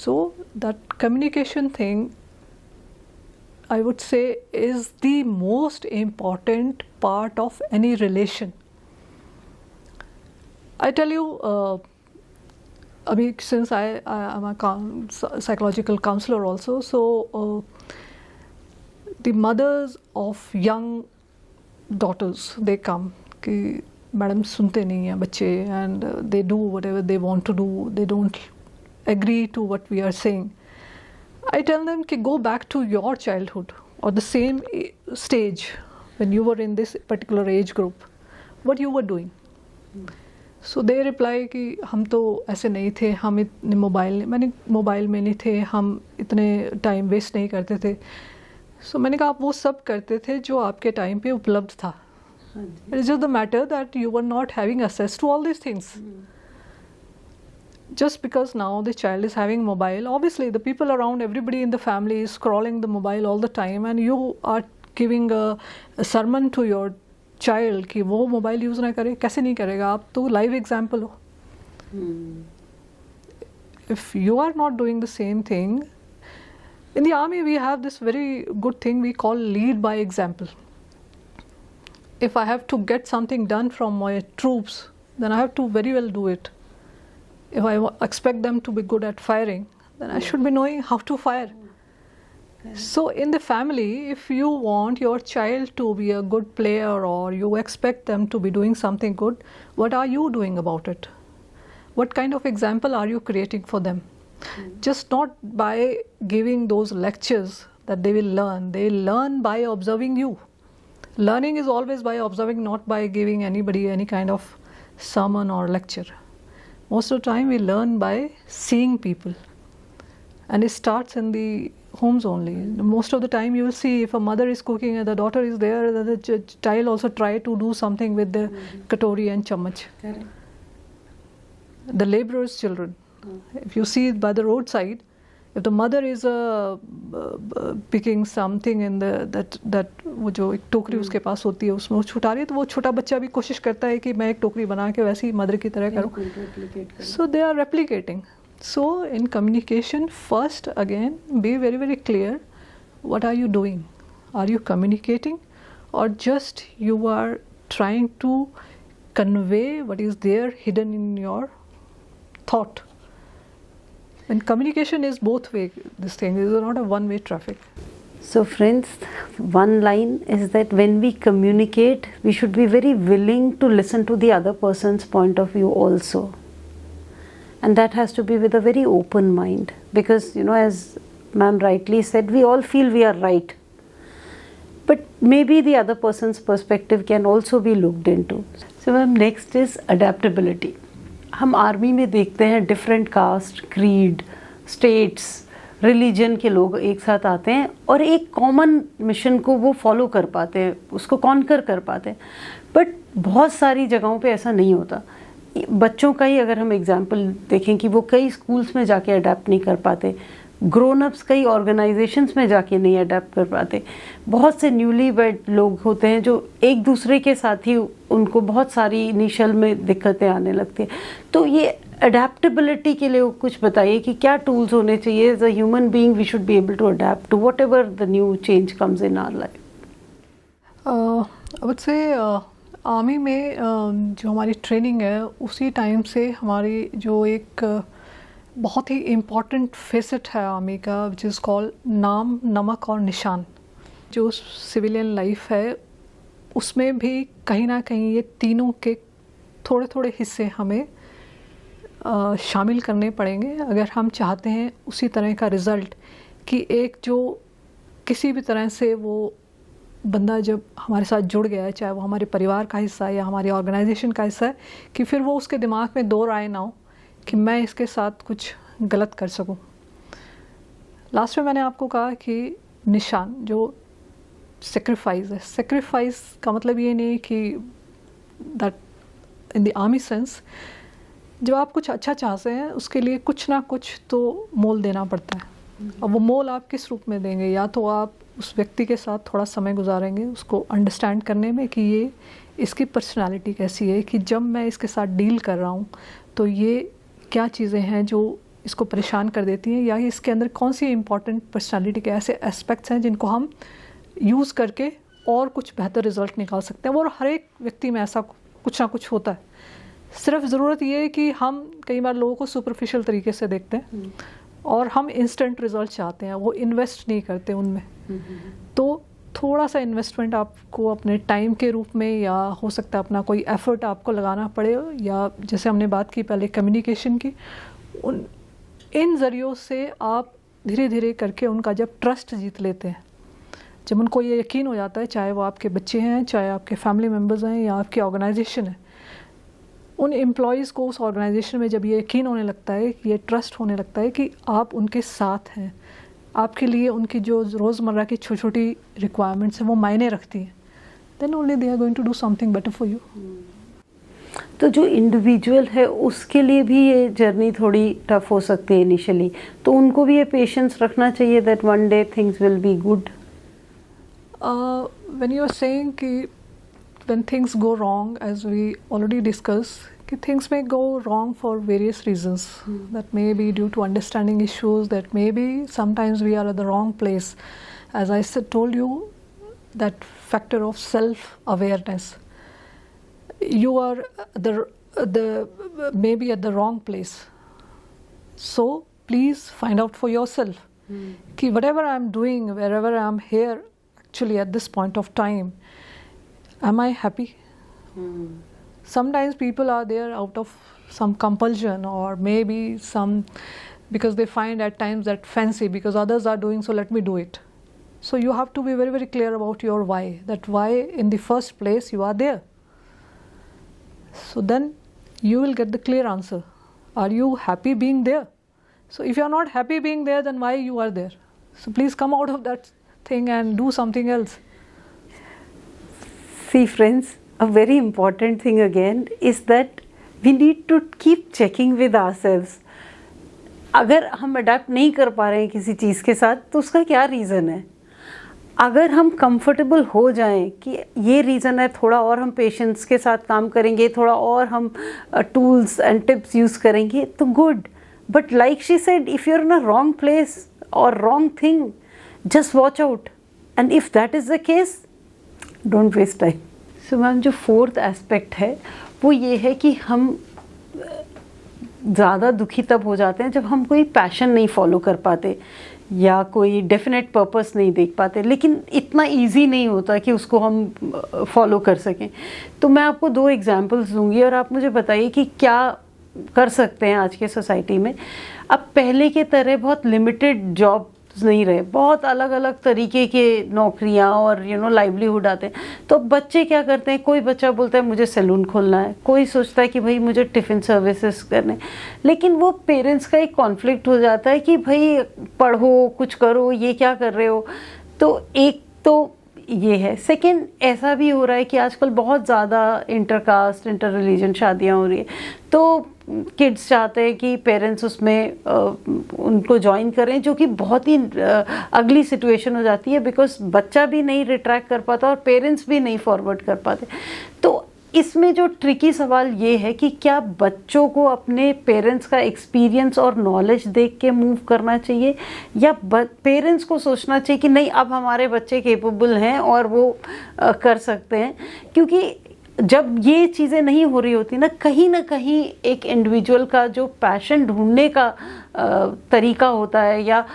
So that communication thing, I would say, is the most important part of any relation. I tell you, since I am a psychological counselor also, so the mothers of young daughters, they come कि madam सुनते नहीं हैं बच्चे and they do whatever they want to do, they don't agree to what we are saying. I tell them कि go back to your childhood or the same stage when you were in this particular age group, what you were doing. So they reply कि हम तो ऐसे नहीं थे, हम इतने mobile में नहीं थे, हम इतने टाइम वेस्ट नहीं करते थे. So मैंने कहा आप वो सब करते थे जो आपके टाइम पे उपलब्ध था. It is just the matter that you were not having access to all these things. Just because now the child is having mobile, obviously the people around, everybody in the family is scrolling the mobile all the time and you are giving a sermon to your child कि वो mobile use ना करे. कैसे नहीं करेगा? आप तो live example हो. If you are not doing the same thing, in the army we have this very good thing we call lead by example. If I have to get something done from my troops, then I have to very well do it. If I expect them to be good at firing, then I should be knowing how to fire. So in the family, if you want your child to be a good player or you expect them to be doing something good, what are you doing about it? What kind of example are you creating for them? Just not by giving those lectures that they will learn. They learn by observing you. Learning is always by observing, not by giving anybody any kind of sermon or lecture. Most of the time we learn by seeing people, and it starts in the homes only. Most of the time you will see if a mother is cooking and the daughter is there, then the child also try to do something with the katori and chammach. The laborers' children. If you see by the roadside, if the mother is picking something in that वो जो एक टोकरी उसके पास होती है उसमें वो छुटा रही है, तो वो छोटा बच्चा भी कोशिश करता है कि मैं एक टोकरी बना के वैसे ही मदर की तरह करूँ. So they are replicating. So in communication, first again be very, very clear. What are you doing? Are you communicating or just you are trying to convey what is there hidden in your thought? And communication is both way. This thing is not a one-way traffic. So friends, one line is that when we communicate, we should be very willing to listen to the other person's point of view also. And that has to be with a very open mind, because as ma'am rightly said, we all feel we are right. But maybe the other person's perspective can also be looked into. So ma'am, next is adaptability. हम army में देखते हैं different caste, creed, states, religion के लोग एक साथ आते हैं और एक कॉमन मिशन को वो फॉलो कर पाते हैं, उसको कॉन्कर कर पाते हैं। बट बहुत सारी जगहों पे ऐसा नहीं होता। बच्चों का ही अगर हम एग्जांपल देखें कि वो कई स्कूल्स में जाके अडेप्ट नहीं कर पाते, ग्रोन अप्स कई ऑर्गेनाइजेशंस में जाके नहीं अडेप्ट कर पाते। बहुत से न्यूली वेड लोग होते हैं जो एक दूसरे के साथ ही उनको बहुत सारी इनिशियल में दिक्कतें आने लगती हैं। तो ये अडेप्टेबिलिटी के लिए कुछ बताइए कि क्या टूल्स होने चाहिए। As a human being we should be able to adapt to whatever the new change comes in our life. I would say army में जो हमारी ट्रेनिंग है उसी टाइम से हमारी जो एक बहुत ही इम्पॉर्टेंट फेसेट है आर्मी का, विच इज़ कॉल्ड नाम, नमक और निशान। जो सिविलियन लाइफ है उसमें भी कहीं ना कहीं ये तीनों के थोड़े थोड़े हिस्से हमें शामिल करने पड़ेंगे अगर हम चाहते हैं उसी तरह का रिज़ल्ट कि एक जो किसी भी तरह से वो बंदा जब हमारे साथ जुड़ गया है, चाहे वो हमारे परिवार का हिस्सा है या हमारी ऑर्गेनाइजेशन का हिस्सा है, कि फिर वो उसके दिमाग में दो राय ना हो कि मैं इसके साथ कुछ गलत कर सकूं। लास्ट में मैंने आपको कहा कि निशान जो सेक्रीफाइस है, सेक्रीफाइस का मतलब ये नहीं कि that in the army sense जब आप कुछ अच्छा चाहते हैं उसके लिए कुछ ना कुछ तो मोल देना पड़ता है। और वो मोल आप किस रूप में देंगे? या तो आप उस व्यक्ति के साथ थोड़ा समय गुजारेंगे उसको अंडरस्टैंड करने में कि ये इसकी पर्सनालिटी कैसी है, कि जब मैं इसके साथ डील कर रहा हूँ तो ये क्या चीज़ें हैं जो इसको परेशान कर देती हैं, या इसके अंदर कौन सी इंपॉर्टेंट पर्सनालिटी के ऐसे एस्पेक्ट्स हैं जिनको हम यूज़ करके और कुछ बेहतर रिजल्ट निकाल सकते हैं। और हर एक व्यक्ति में ऐसा कुछ ना कुछ होता है। सिर्फ ज़रूरत ये है कि हम कई बार लोगों को सुपरफिशियल तरीके से देखते हैं और हम इंस्टेंट रिजल्ट चाहते हैं, वो इन्वेस्ट नहीं करते उनमें। तो थोड़ा सा इन्वेस्टमेंट आपको अपने टाइम के रूप में, या हो सकता है अपना कोई एफर्ट आपको लगाना पड़े, या जैसे हमने बात की पहले कम्युनिकेशन की, इन ज़रियों से आप धीरे धीरे करके उनका जब ट्रस्ट जीत लेते हैं, जब उनको ये यकीन हो जाता है, चाहे वो आपके बच्चे हैं, चाहे आपके फैमिली मेम्बर्स हैं या आपकी ऑर्गेनाइजेशन है, उन एम्प्लॉयज़ को उस ऑर्गेनाइजेशन में जब ये यकीन होने लगता है, ये ट्रस्ट होने लगता है कि आप उनके साथ हैं, आपके लिए उनकी जो रोज़मर्रा की छोटी छोटी रिक्वायरमेंट्स हैं वो मायने रखती हैं, then only they are going to do something better for you. तो जो इंडिविजुअल है उसके लिए भी ये जर्नी थोड़ी टफ हो सकती है इनिशियली, तो उनको भी ये पेशेंस रखना चाहिए that one day things will be good. When you are saying कि when things go wrong, as we already discussed, things may go wrong for various reasons. That may be due to understanding issues, that maybe sometimes we are at the wrong place. As I told you, that factor of self-awareness. You are maybe at the wrong place. So please find out for yourself. Ki whatever I'm doing, wherever I'm here, actually at this point of time, am I happy? Sometimes people are there out of some compulsion, or maybe because they find at times that fancy, because others are doing, so let me do it. So you have to be very, very clear about your why, that why in the first place you are there. So then you will get the clear answer. Are you happy being there? So if you are not happy being there, then why you are there? So please come out of that thing and do something else. See friends, a very important thing again is that we need to keep checking with ourselves. अगर हम adapt नहीं कर पा रहे हैं किसी चीज़ के साथ तो उसका क्या रीज़न है। अगर हम कंफर्टेबल हो जाएं कि ये रीज़न है, थोड़ा और हम पेशेंस के साथ काम करेंगे, थोड़ा और हम टूल्स एंड टिप्स यूज़ करेंगे तो good. But like she said, if you are in a wrong place और wrong thing, just watch out, and if that is the case, don't waste time. So ma'am, जो fourth aspect है वो ये है कि हम ज़्यादा दुखी तब हो जाते हैं जब हम कोई पैशन नहीं फॉलो कर पाते या कोई डेफिनेट पर्पस नहीं देख पाते, लेकिन इतना इजी नहीं होता कि उसको हम फॉलो कर सकें। तो मैं आपको 2 एग्जांपल्स दूंगी और आप मुझे बताइए कि क्या कर सकते हैं आज के सोसाइटी में। अब पहले के तरह बहुत लिमिटेड जॉब नहीं रहे, बहुत अलग अलग तरीके के नौकरियां और लाइवलीहुड आते हैं। तो बच्चे क्या करते हैं, कोई बच्चा बोलता है मुझे सैलून खोलना है, कोई सोचता है कि भाई मुझे टिफ़िन सर्विसेज करने, लेकिन वो पेरेंट्स का एक कॉन्फ्लिक्ट हो जाता है कि भाई पढ़ो, कुछ करो, ये क्या कर रहे हो। तो एक तो ये है। सेकंड, ऐसा भी हो रहा है कि आजकल बहुत ज़्यादा इंटरकास्ट, इंटर रिलीजन शादियाँ हो रही है, तो किड्स चाहते हैं कि पेरेंट्स उसमें उनको ज्वाइन करें, जो कि बहुत ही अगली सिचुएशन हो जाती है, बिकॉज बच्चा भी नहीं रिट्रैक्ट कर पाता और पेरेंट्स भी नहीं फॉरवर्ड कर पाते। तो इसमें जो ट्रिकी सवाल ये है कि क्या बच्चों को अपने पेरेंट्स का एक्सपीरियंस और नॉलेज देख के मूव करना चाहिए, या पेरेंट्स को सोचना चाहिए कि नहीं, अब हमारे बच्चे कैपेबल हैं और वो कर सकते हैं। क्योंकि जब ये चीज़ें नहीं हो रही होती ना कहीं एक इंडिविजुअल का जो पैशन ढूंढने का तरीका होता है या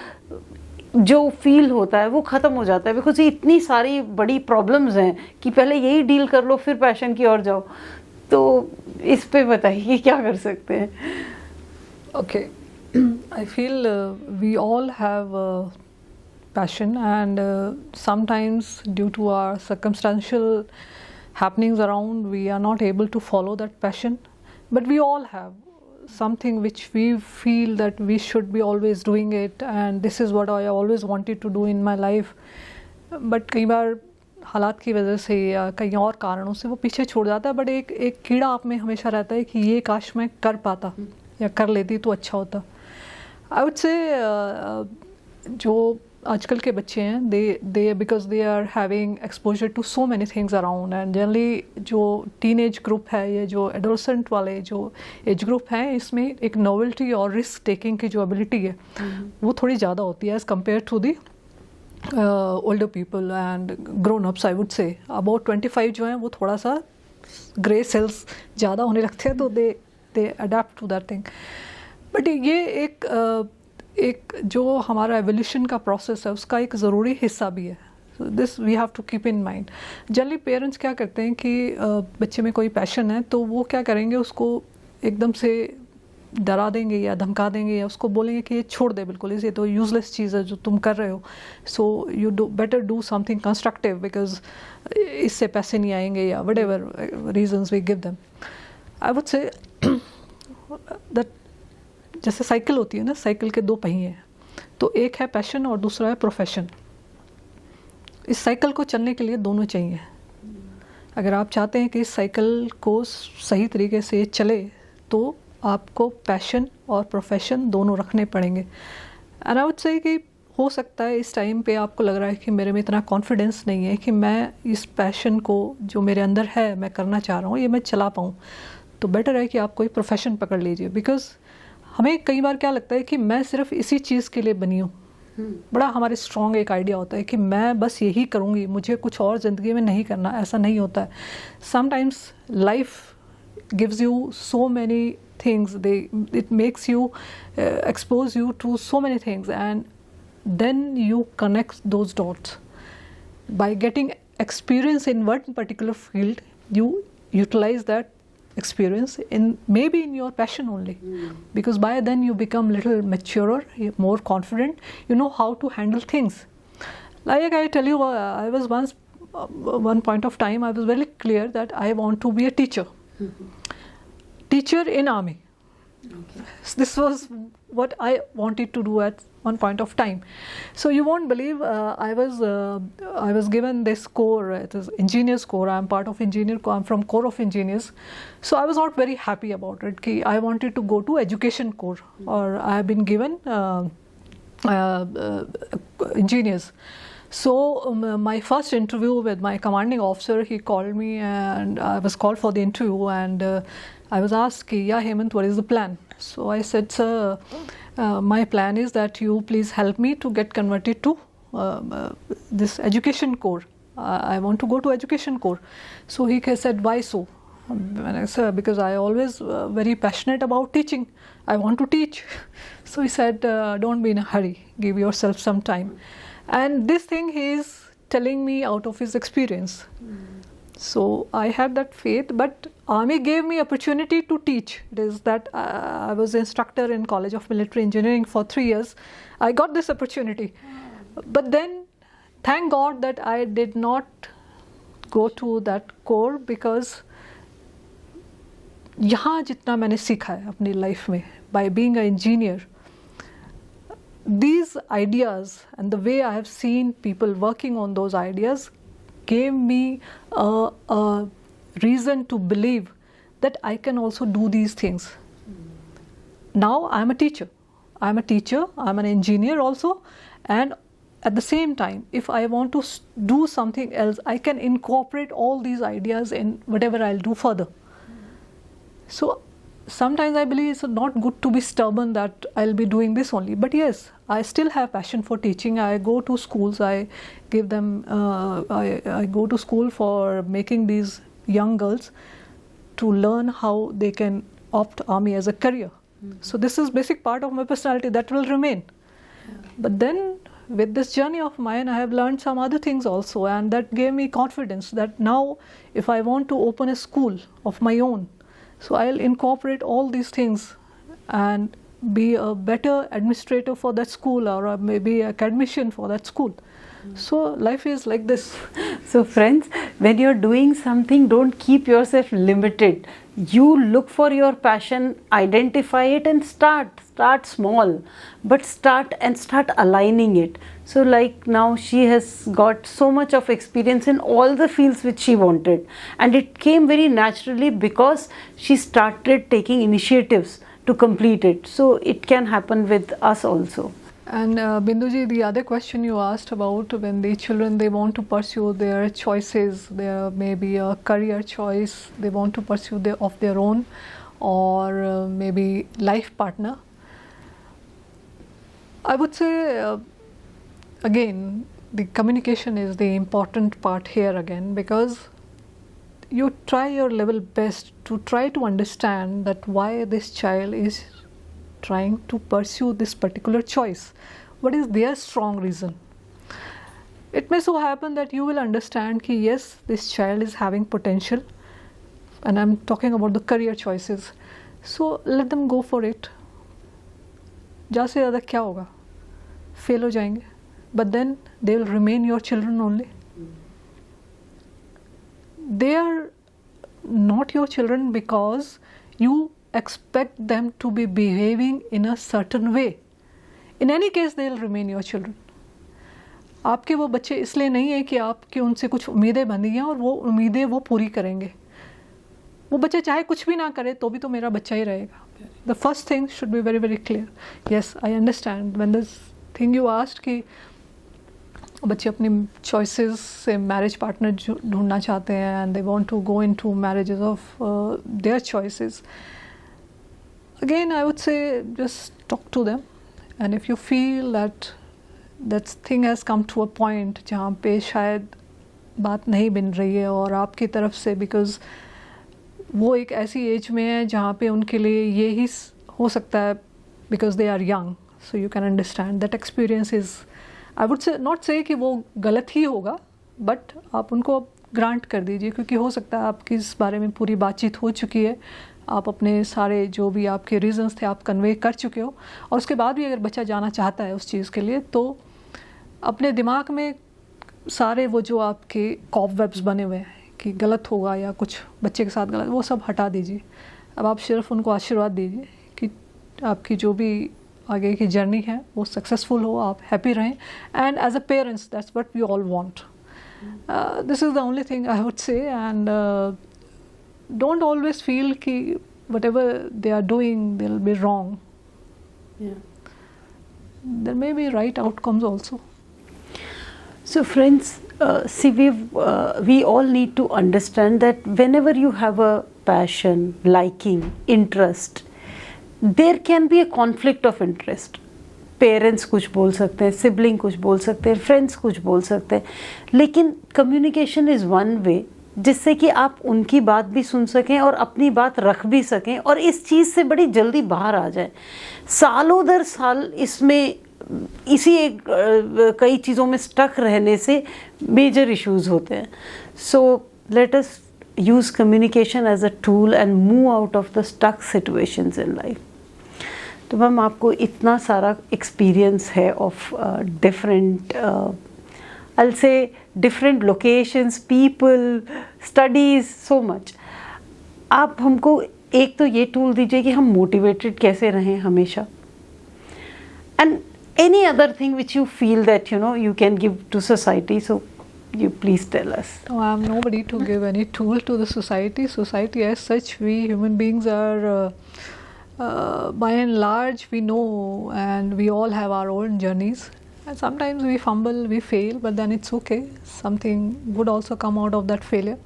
जो फील होता है वो ख़त्म हो जाता है, बिकॉज ये इतनी सारी बड़ी प्रॉब्लम्स हैं कि पहले यही डील कर लो, फिर पैशन की ओर जाओ। तो इस पे बताइए क्या कर सकते हैं। Okay, I feel we all have passion, and sometimes due to our circumstantial happenings around, we are not able to follow that passion, but we all have something which we feel that we should be always doing it, and this is what I always wanted to do in my life, but कई बार हालात की वजह से या कई और कारणों से वो पीछे छोड़ जाता है। बट एक कीड़ा आप में हमेशा रहता है कि ये काश मैं कर पाता या कर लेती तो अच्छा होता। आई वुड से जो आजकल के बच्चे हैं, they because they are having exposure to so many things around, and generally जो टीनेज ग्रुप है, ये जो एडोलसेंट वाले जो एज ग्रुप हैं, इसमें एक नोवेल्टी और रिस्क टेकिंग की जो एबिलिटी है वो थोड़ी ज़्यादा होती है as compare to the older people and grown ups. I would say about 25 जो हैं वो थोड़ा सा ग्रे सेल्स ज़्यादा होने लगते हैं, तो they adapt to that thing. But ये एक जो हमारा एवोल्यूशन का प्रोसेस है उसका एक ज़रूरी हिस्सा भी है। This we have to keep in mind. Generally parents क्या करते हैं कि बच्चे में कोई पैशन है तो वो क्या करेंगे, उसको एकदम से डरा देंगे या धमका देंगे या उसको बोलेंगे कि ये छोड़ दे बिल्कुल, इसे तो यूजलेस चीज़ है जो तुम कर रहे हो, so you do better do something constructive because इससे पैसे नहीं आएंगे या whatever reasons we give them. I would say that जैसे साइकिल होती है ना, साइकिल के 2 पहिए हैं, तो एक है पैशन और दूसरा है प्रोफेशन। इस साइकिल को चलने के लिए दोनों चाहिए। अगर आप चाहते हैं कि इस साइकिल को सही तरीके से चले तो आपको पैशन और प्रोफेशन दोनों रखने पड़ेंगे। एंड आई वुड से कि हो सकता है इस टाइम पे आपको लग रहा है कि मेरे में इतना कॉन्फिडेंस नहीं है कि मैं इस पैशन को जो मेरे अंदर है मैं करना चाह रहा हूँ ये मैं चला पाऊँ, तो बेटर है कि आप कोई प्रोफेशन पकड़ लीजिए। बिकॉज हमें कई बार क्या लगता है कि मैं सिर्फ इसी चीज़ के लिए बनी हूँ। बड़ा हमारे स्ट्रॉन्ग एक आइडिया होता है कि मैं बस यही करूँगी, मुझे कुछ और ज़िंदगी में नहीं करना। ऐसा नहीं होता है। Sometimes life gives you so many things, it makes you expose you to so many things, and then you connect those dots by getting experience in one particular field. You utilize that experience in maybe in your passion only, because by then you become little maturer, more confident, you know how to handle things. Like I tell you, I was once one point of time I was very clear that I want to be a teacher. Teacher in army. Okay. This was what I wanted to do at one point of time. So you won't believe, I was given this corps. It is engineers corps. I am part of engineer corps. I am from corps of engineers. So I was not very happy about it. Ki I wanted to go to education corps, or I have been given engineers. So my first interview with my commanding officer, he called me and I was called for the interview, and I was asked, yeah Hemant, what is the plan? So I said, sir, my plan is that you please help me to get converted to this education corps. I want to go to education corps. So he said, why so? And I said, because I always very passionate about teaching. I want to teach. So he said, don't be in a hurry, give yourself some time. And this thing he is telling me out of his experience. So I had that faith, but Army gave me opportunity to teach. It is that I was an instructor in College of Military Engineering for 3 years. I got this opportunity. But then, thank God that I did not go to that core, because यहाँ जितना मैंने सीखा है अपनी life में by being an engineer, these ideas and the way I have seen people working on those ideas gave me a reason to believe that I can also do these things. Now I'm a teacher. I'm an engineer also, and at the same time, if I want to do something else, I can incorporate all these ideas in whatever I'll do further. So sometimes I believe it's not good to be stubborn that I'll be doing this only. But yes, I still have passion for teaching. I go to schools. I give them. I go to school for making these young girls to learn how they can opt Army as a career. So this is basic part of my personality that will remain. But then with this journey of mine, I have learned some other things also, and that gave me confidence that now if I want to open a school of my own, so I'll incorporate all these things and be a better administrator for that school, or maybe a academician for that school. So life is like this. So friends, when you're doing something, don't keep yourself limited. You look for your passion, identify it, and start small, but start aligning it. So like now she has got so much of experience in all the fields which she wanted, and it came very naturally because she started taking initiatives to complete it. So it can happen with us also. And Binduji, the other question you asked about when the children, they want to pursue their choices, there may be a career choice, they want to pursue of their own, or maybe life partner. I would say, again, the communication is the important part here again, because you try your level best to try to understand that why this child is trying to pursue this particular choice. What is their strong reason? It may so happen that you will understand that yes, this child is having potential, and I'm talking about the career choices. So let them go for it. ज़्यादा से ज़्यादा क्या होगा? Fail हो जाएंगे. But then they will remain your children only. They are not your children because you expect them to be behaving in a certain way. In any case, they will remain your children. आपके वो बच्चे इसलिए नहीं है कि आपके उनसे कुछ उम्मीदें बंधी हैं और वो उम्मीदें वो पूरी करेंगे. वो बच्चे चाहे कुछ भी ना करे तो भी तो मेरा बच्चा ही रहेगा. The first thing should be very very clear. Yes, I understand when this thing you asked कि बच्चे अपनी choices से marriage partner ढूंढना चाहते हैं and they want to go into marriages of their choices. Again, I would say just talk to them, and if you feel that that thing has come to a point जहाँ पे शायद बात नहीं बन रही है और आपकी तरफ से, because वो एक ऐसी एज में है जहाँ पे उनके लिए ये ही हो सकता है, because they are young, so you can understand that experience is, I would say not say कि वो गलत ही होगा, but आप उनको ग्रांट कर दीजिए, क्योंकि हो सकता है आपकी इस बारे में पूरी बातचीत हो चुकी है, आप अपने सारे जो भी आपके रीजंस थे आप कन्वे कर चुके हो, और उसके बाद भी अगर बच्चा जाना चाहता है उस चीज़ के लिए, तो अपने दिमाग में सारे वो जो आपके कॉबवेब्स बने हुए हैं कि गलत होगा या कुछ बच्चे के साथ गलत, वो सब हटा दीजिए. अब आप सिर्फ उनको आशीर्वाद दीजिए कि आपकी जो भी आगे की जर्नी है वो सक्सेसफुल हो, आप हैप्पी रहें, and as a parents that's what we all want. This is the only thing I would say, and don't always feel कि whatever they are doing they'll be wrong. Yeah. There may be right outcomes also. So friends, see, we all need to understand that whenever you have a passion, liking, interest, there can be a conflict of interest. Parents कुछ बोल सकते हैं, sibling कुछ बोल सकते हैं, friends कुछ बोल सकते हैं, लेकिन कम्युनिकेशन इज़ वन वे जिससे कि आप उनकी बात भी सुन सकें और अपनी बात रख भी सकें और इस चीज़ से बड़ी जल्दी बाहर आ जाए. सालों दर साल इसमें इसी कई चीज़ों में स्टक रहने से मेजर इश्यूज़ होते हैं. सो let us use communication as a tool and move out of the stuck situations in life. तो मैम आपको इतना सारा एक्सपीरियंस है of different I'll say different locations, people, studies, so much. आप हमको एक तो ये टूल दीजिए कि हम मोटिवेटेड कैसे रहें हमेशा, and any other thing which you feel that you can give to society, so you please tell us. No, I'm nobody to give any tool to the society. Society as such, we human beings are by and large we know, and we all have our own journeys. And sometimes we fumble, we fail, but then it's okay. Something would also come out of that failure.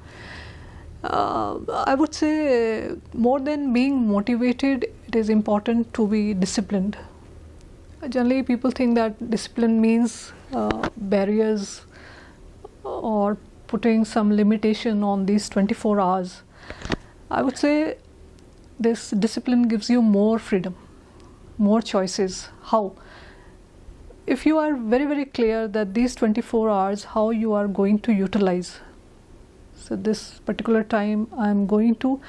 I would say more than being motivated, it is important to be disciplined. Generally, people think that discipline means barriers or putting some limitation on these 24 hours. I would say this discipline gives you more freedom, more choices. How? If you are very, very clear that these 24 hours, how you are going to utilize. So this particular time I am going to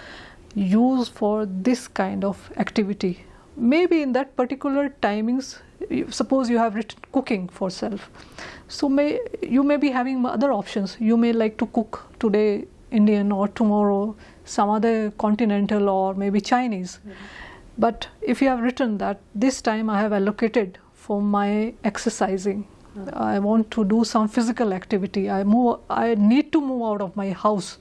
use for this kind of activity. Maybe in that particular timings, suppose you have written cooking for self. So you may be having other options. You may like to cook today Indian or tomorrow some other continental or maybe Chinese. But if you have written that this time I have allocated for my exercising, I want to do some physical activity, I need to move out of my house,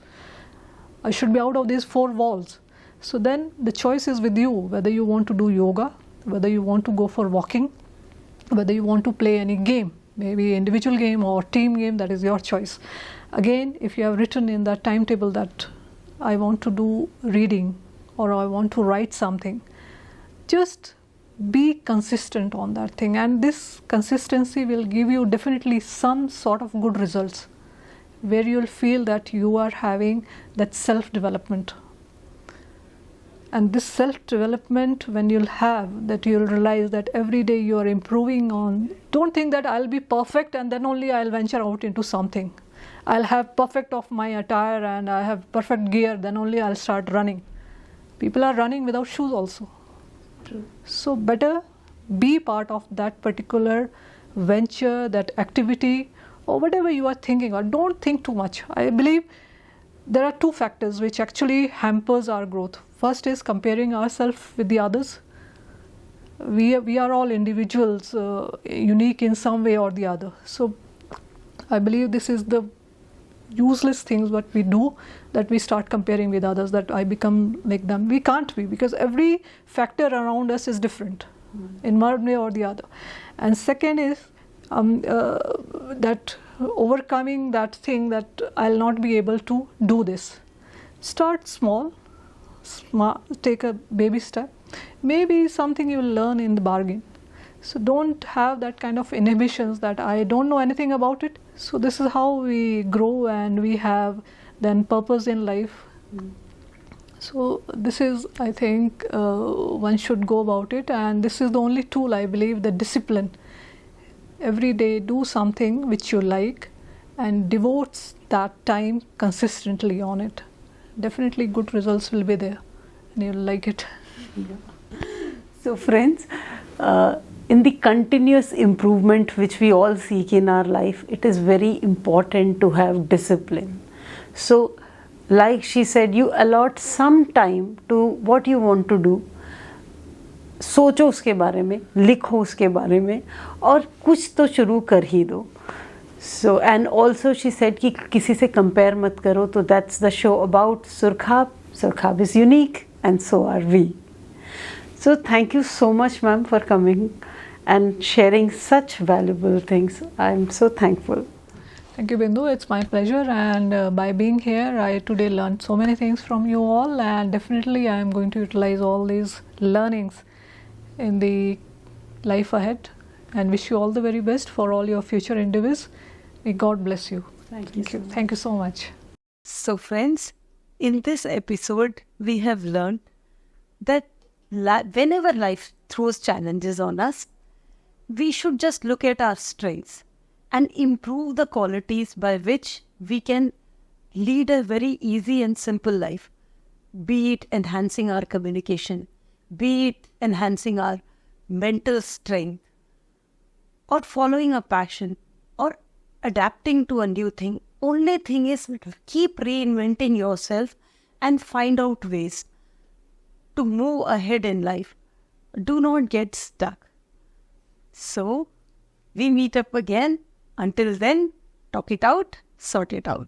I should be out of these four walls. So then the choice is with you, whether you want to do yoga, whether you want to go for walking, whether you want to play any game, maybe individual game or team game, that is your choice. Again, if you have written in that timetable that I want to do reading or I want to write something, just be consistent on that thing, and this consistency will give you definitely some sort of good results where you'll feel that you are having that self-development. And this self-development, when you'll have that, you'll realize that every day you are improving on. Don't think that I'll be perfect and then only I'll venture out into something. I'll have perfect of my attire and I have perfect gear, then only I'll start running. People are running without shoes also. True. So better be part of that particular venture, that activity, or whatever you are thinking, or don't think too much. I believe there are two factors which actually hampers our growth. First is comparing ourselves with the others. We are all individuals, unique in some way or the other. So I believe this is the useless things what we do, that we start comparing with others, that I become like them. We can't be, because every factor around us is different in one way or the other. And second is that overcoming that thing that I'll not be able to do this. Start small, take a baby step. Maybe something you'll learn in the bargain. So don't have that kind of inhibitions that I don't know anything about it. So this is how we grow and we have then purpose in life. So this is, I think, one should go about it, and this is the only tool, I believe, the discipline. Every day do something which you like and devote that time consistently on it. Definitely good results will be there and you'll like it. Yeah. So friends, in the continuous improvement which we all seek in our life, it is very important to have discipline. So like she said, you allot some time to what you want to do. सोचो उसके बारे में, लिखो उसके बारे में, और कुछ तो शुरू कर ही दो. So and also she said कि किसी से compare मत करो. तो that's the show about Surkhab. Surkhab is unique and so are we. So thank you so much, ma'am, for coming and sharing such valuable things. I'm so thankful. Thank you, Bindu. It's my pleasure, and by being here, I today learned so many things from you all, and definitely I am going to utilize all these learnings in the life ahead, and wish you all the very best for all your future endeavors. May God bless you. Thank you. Thank you so much. So friends, in this episode, we have learned that whenever life throws challenges on us, we should just look at our strengths and improve the qualities by which we can lead a very easy and simple life, be it enhancing our communication, be it enhancing our mental strength, or following a passion, or adapting to a new thing. Only thing is keep reinventing yourself and find out ways to move ahead in life. Do not get stuck. So, we meet up again. Until then, talk it out, sort it out.